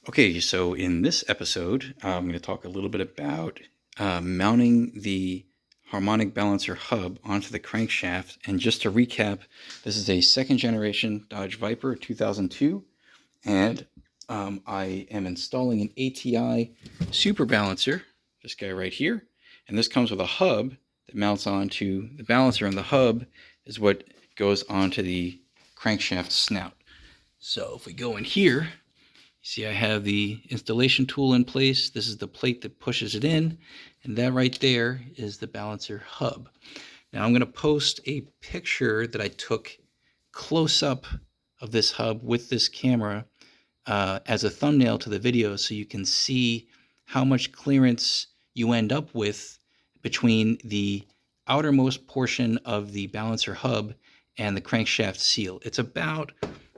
Okay, so in this episode, I'm going to talk a little bit about mounting the harmonic balancer hub onto the crankshaft. And just to recap, this is a second generation Dodge Viper 2002, and I am installing an ATI Super Balancer, this guy right here. And this comes with a hub that mounts onto the balancer, and the hub is what goes onto the crankshaft snout. So if we go in here, see, I have the installation tool in place. This is the plate that pushes it in, and that right there is the balancer hub. Now I'm going to post a picture that I took close up of this hub with this camera as a thumbnail to the video, so you can see how much clearance you end up with between the outermost portion of the balancer hub and the crankshaft seal. It's about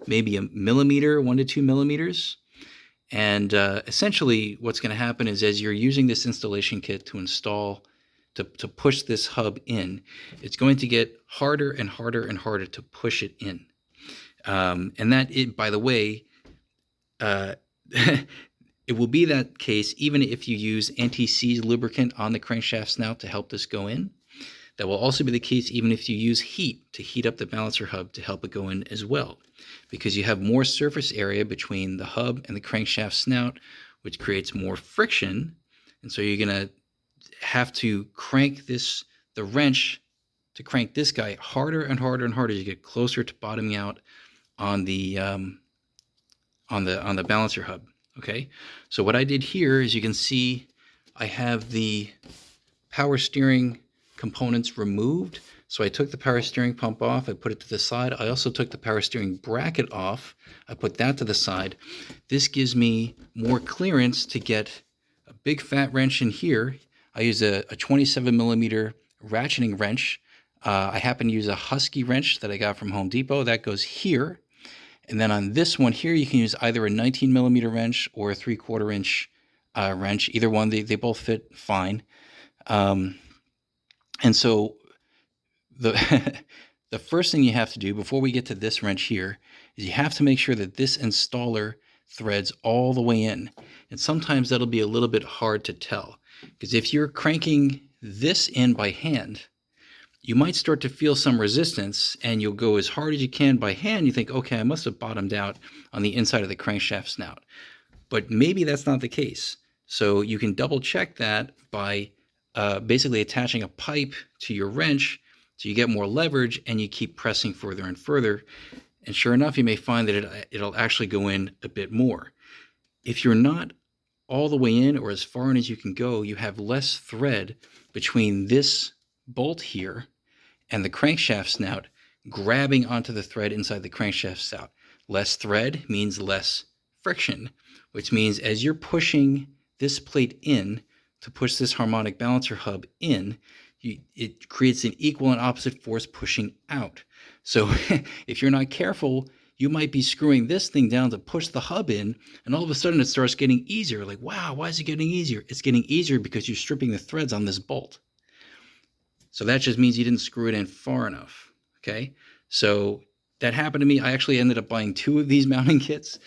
maybe a millimeter, 1 to 2 millimeters. And essentially what's going to happen is, as you're using this installation kit to install, to push this hub in, it's going to get harder and harder and harder to push it in. And that, by the way, it will be that case even if you use anti-seize lubricant on the crankshaft snout to help this go in. That will also be the case even if you use heat to heat up the balancer hub to help it go in as well, because you have more surface area between the hub and the crankshaft snout, which creates more friction. And so you're going to have to crank the wrench to crank this guy harder and harder and harder as you get closer to bottoming out on the balancer hub. Okay, so what I did here is, you can see I have the power steering components removed. So I took the power steering pump off, I put it to the side. I also took the power steering bracket off, I put that to the side. This gives me more clearance to get a big fat wrench in here. I use a 27 millimeter ratcheting wrench. I happen to use a Husky wrench that I got from Home Depot. That goes here. And then on this one here, you can use either a 19 millimeter wrench or a 3/4 inch wrench. Either one, they both fit fine. And so the the first thing you have to do before we get to this wrench here is you have to make sure that this installer threads all the way in. And sometimes that'll be a little bit hard to tell, because if you're cranking this in by hand, you might start to feel some resistance, and you'll go as hard as you can by hand. You think, okay, I must have bottomed out on the inside of the crankshaft snout. But maybe that's not the case. So you can double check that by basically attaching a pipe to your wrench, so you get more leverage and you keep pressing further and further. And sure enough, you may find that it'll actually go in a bit more. If you're not all the way in or as far in as you can go, you have less thread between this bolt here and the crankshaft snout grabbing onto the thread inside the crankshaft snout. Less thread means less friction, which means as you're pushing this plate in to push this harmonic balancer hub in, it creates an equal and opposite force pushing out. So if you're not careful, you might be screwing this thing down to push the hub in, and all of a sudden it starts getting easier. Like, wow, why is it getting easier? It's getting easier because you're stripping the threads on this bolt. So that just means you didn't screw it in far enough. Okay, so that happened to me. I actually ended up buying 2 of these mounting kits.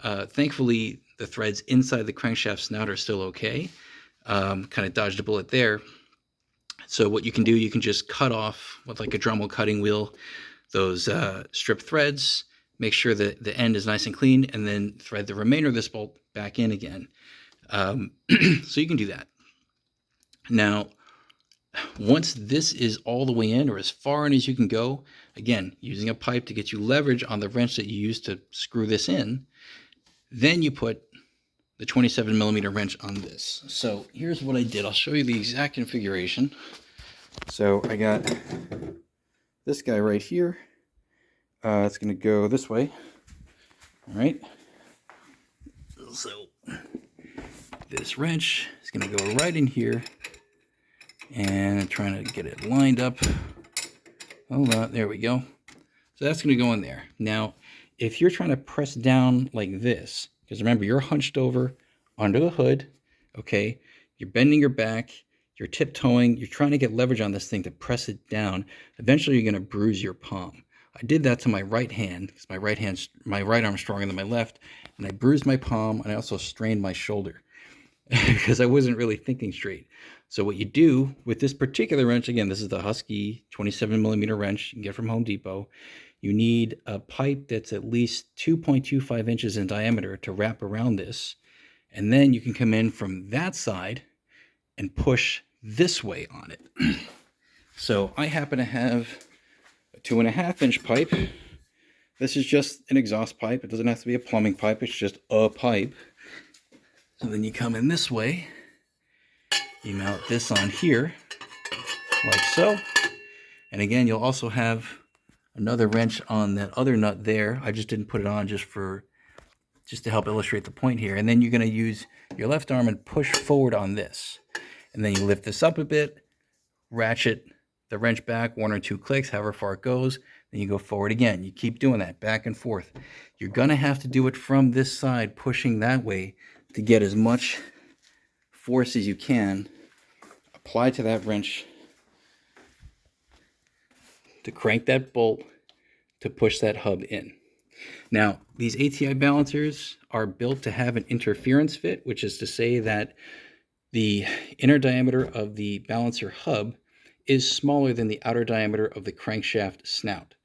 Thankfully, the threads inside the crankshaft snout are still okay. Kind of dodged a bullet there. So what you can do, you can just cut off with like a Dremel cutting wheel those strip threads, make sure that the end is nice and clean, and then thread the remainder of this bolt back in again. So you can do that. Now, once this is all the way in, or as far in as you can go, again, using a pipe to get you leverage on the wrench that you used to screw this in, then you put the 27 millimeter wrench on this. So here's what I did. I'll show you the exact configuration. So I got this guy right here. It's going to go this way. All right. So this wrench is going to go right in here, and I'm trying to get it lined up. Hold on, there we go. So that's going to go in there. Now, if you're trying to press down like this, because remember, you're hunched over under the hood, okay? You're bending your back, you're tiptoeing, you're trying to get leverage on this thing to press it down. Eventually, you're going to bruise your palm. I did that to my right hand, because my right arm's stronger than my left, and I bruised my palm, and I also strained my shoulder because I wasn't really thinking straight. So what you do with this particular wrench, again, this is the Husky 27 millimeter wrench you can get from Home Depot. You need a pipe that's at least 2.25 inches in diameter to wrap around this. And then you can come in from that side and push this way on it. So I happen to have a 2.5 inch pipe. This is just an exhaust pipe. It doesn't have to be a plumbing pipe. It's just a pipe. So then you come in this way. You mount this on here, like so. And again, you'll also have another wrench on that other nut there. I just didn't put it on just to help illustrate the point here. And then you're going to use your left arm and push forward on this. And then you lift this up a bit, ratchet the wrench back 1 or 2 clicks, however far it goes. Then you go forward again. You keep doing that back and forth. You're going to have to do it from this side, pushing that way to get as much force as you can applied to that wrench to crank that bolt to push that hub in. Now, these ATI balancers are built to have an interference fit, which is to say that the inner diameter of the balancer hub is smaller than the outer diameter of the crankshaft snout.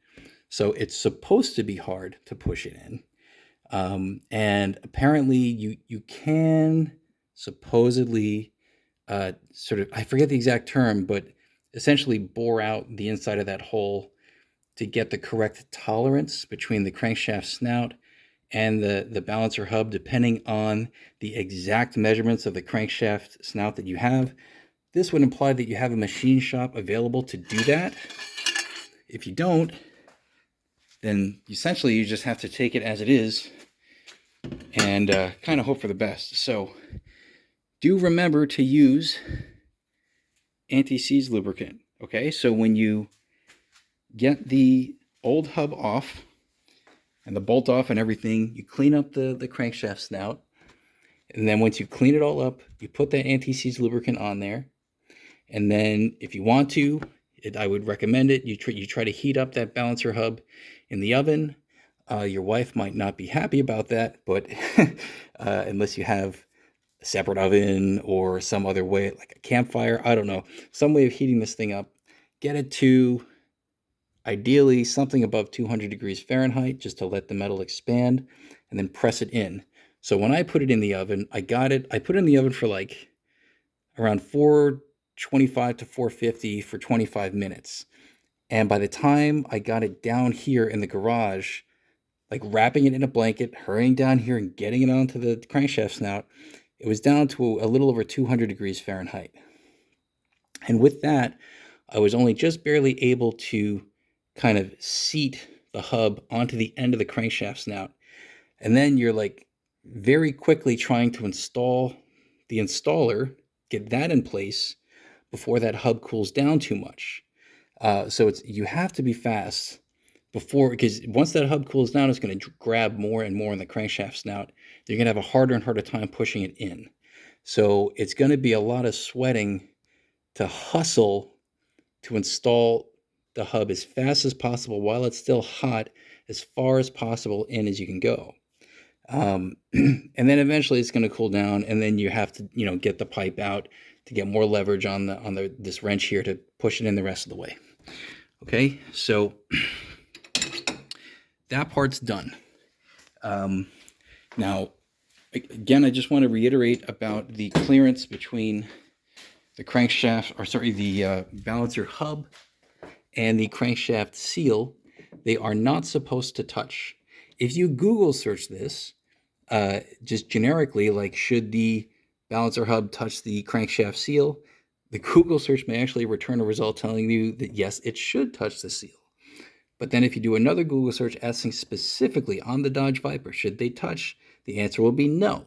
So it's supposed to be hard to push it in. And apparently you can supposedly sort of, I forget the exact term, but essentially bore out the inside of that hole to get the correct tolerance between the crankshaft snout and the balancer hub, depending on the exact measurements of the crankshaft snout that you have. This would imply that you have a machine shop available to do that. If you don't, then essentially you just have to take it as it is and kind of hope for the best. So do remember to use anti-seize lubricant. Okay, so when you get the old hub off and the bolt off and everything, you clean up the crankshaft snout. And then once you clean it all up, you put that anti-seize lubricant on there. And then if you want to, I would recommend it. You try to heat up that balancer hub in the oven. Your wife might not be happy about that, but unless you have a separate oven or some other way, like a campfire, I don't know, some way of heating this thing up. Get it to ideally something above 200 degrees Fahrenheit, just to let the metal expand, and then press it in. So when I put it in the oven, I put it in the oven for like around 425 to 450 for 25 minutes. And by the time I got it down here in the garage, like wrapping it in a blanket, hurrying down here and getting it onto the crankshaft snout, it was down to a little over 200 degrees Fahrenheit. And with that, I was only just barely able to kind of seat the hub onto the end of the crankshaft snout. And then you're like very quickly trying to install the installer, get that in place before that hub cools down too much. So you have to be fast before, because once that hub cools down, it's going to grab more and more in the crankshaft snout. You're going to have a harder and harder time pushing it in. So it's going to be a lot of sweating to hustle to install the hub as fast as possible while it's still hot, as far as possible in as you can go. And then eventually it's going to cool down, and then you have to, get the pipe out to get more leverage on this wrench here to push it in the rest of the way. Okay, so that part's done. Now, again, I just want to reiterate about the clearance between the the balancer hub and the crankshaft seal. They are not supposed to touch. If you Google search this, just generically, like, should the balancer hub touch the crankshaft seal, the Google search may actually return a result telling you that yes, it should touch the seal. But then if you do another Google search asking specifically on the Dodge Viper, should they touch, the answer will be no.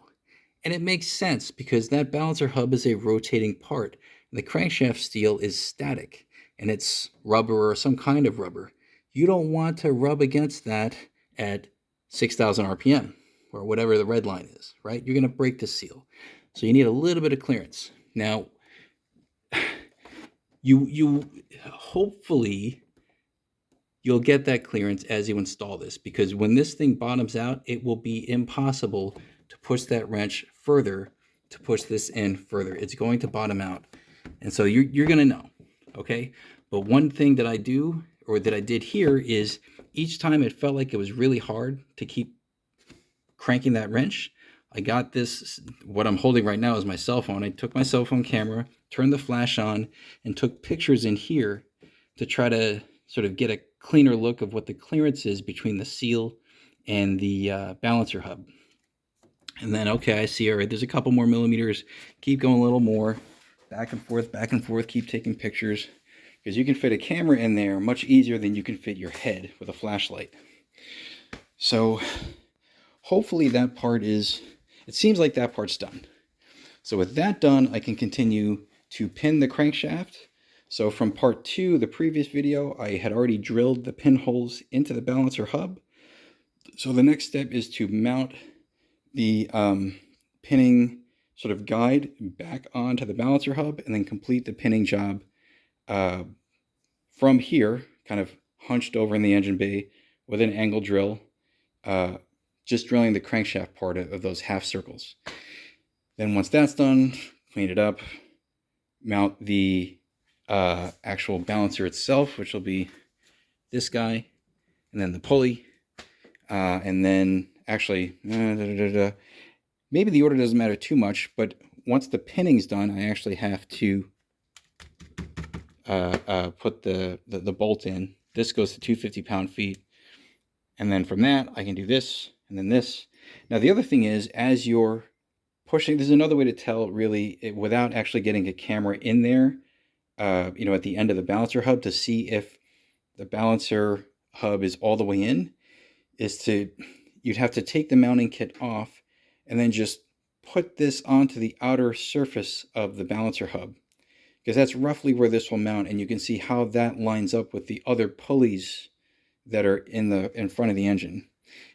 And it makes sense because that balancer hub is a rotating part. And the crankshaft steel is static, and it's rubber or some kind of rubber. You don't want to rub against that at 6,000 RPM or whatever the red line is, right? You're going to break the seal. So you need a little bit of clearance. Now, you hopefully you'll get that clearance as you install this, because when this thing bottoms out, it will be impossible to push that wrench further, to push this in further. It's going to bottom out. And so you're going to know, okay? But one thing that I do, or that I did here, is each time it felt like it was really hard to keep cranking that wrench, I got this, what I'm holding right now is my cell phone. I took my cell phone camera, turned the flash on, and took pictures in here to try to sort of get a cleaner look of what the clearance is between the seal and the balancer hub. And then, okay, I see, all right, there's a couple more millimeters. Keep going a little more. Back and forth, keep taking pictures. Because you can fit a camera in there much easier than you can fit your head with a flashlight. So hopefully that part is, it seems like that part's done. So with that done, I can continue to pin the crankshaft. So from part 2, the previous video, I had already drilled the pinholes into the balancer hub. So the next step is to mount the pinning sort of guide back onto the balancer hub, and then complete the pinning job from here, kind of hunched over in the engine bay with an angle drill, just drilling the crankshaft part of those half circles. Then once that's done, clean it up, mount the actual balancer itself, which will be this guy, and then the pulley, and then actually, maybe the order doesn't matter too much, but once the pinning's done, I actually have to put the bolt in. This goes to 250 pound-feet. And then from that, I can do this, and then this. Now, the other thing is, as you're pushing, there's another way to tell, really, without actually getting a camera in there, you know, at the end of the balancer hub, to see if the balancer hub is all the way in, is you'd have to take the mounting kit off and then just put this onto the outer surface of the balancer hub, because that's roughly where this will mount, and you can see how that lines up with the other pulleys that are in front of the engine.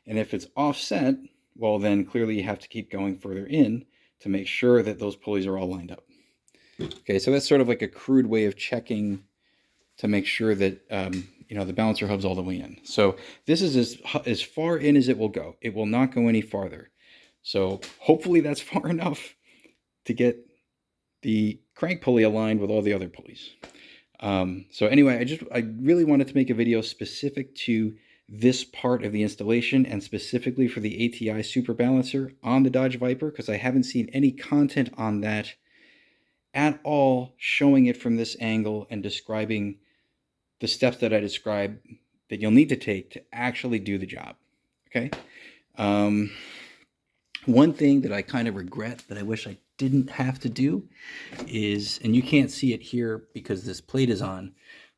And if it's offset, well, then clearly you have to keep going further in to make sure that those pulleys are all lined up. Okay, so that's sort of like a crude way of checking to make sure that you know, the balancer hub's all the way in. So this is as far in as it will go. It will not go any farther. So hopefully that's far enough to get the crank pulley aligned with all the other pulleys. So anyway, I really wanted to make a video specific to this part of the installation, and specifically for the ATI Super Balancer on the Dodge Viper, because I haven't seen any content on that at all, showing it from this angle and describing the steps that I described that you'll need to take to actually do the job. Okay. One thing that I kind of regret that I wish I didn't have to do is, and you can't see it here because this plate is on,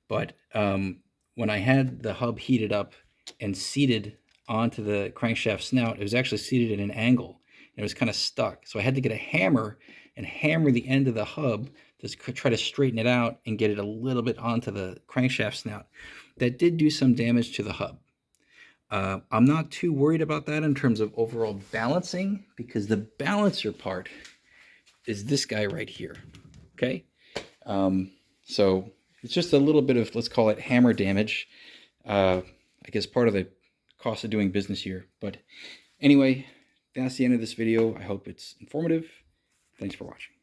but when I had the hub heated up and seated onto the crankshaft snout, it was actually seated at an angle, and it was kind of stuck. So I had to get a hammer and hammer the end of the hub to try to straighten it out and get it a little bit onto the crankshaft snout. That did do some damage to the hub. I'm not too worried about that in terms of overall balancing, because the balancer part is this guy right here. Okay, so it's just a little bit of, let's call it hammer damage. I guess part of the cost of doing business here. But anyway, that's the end of this video. I hope it's informative. Thanks for watching.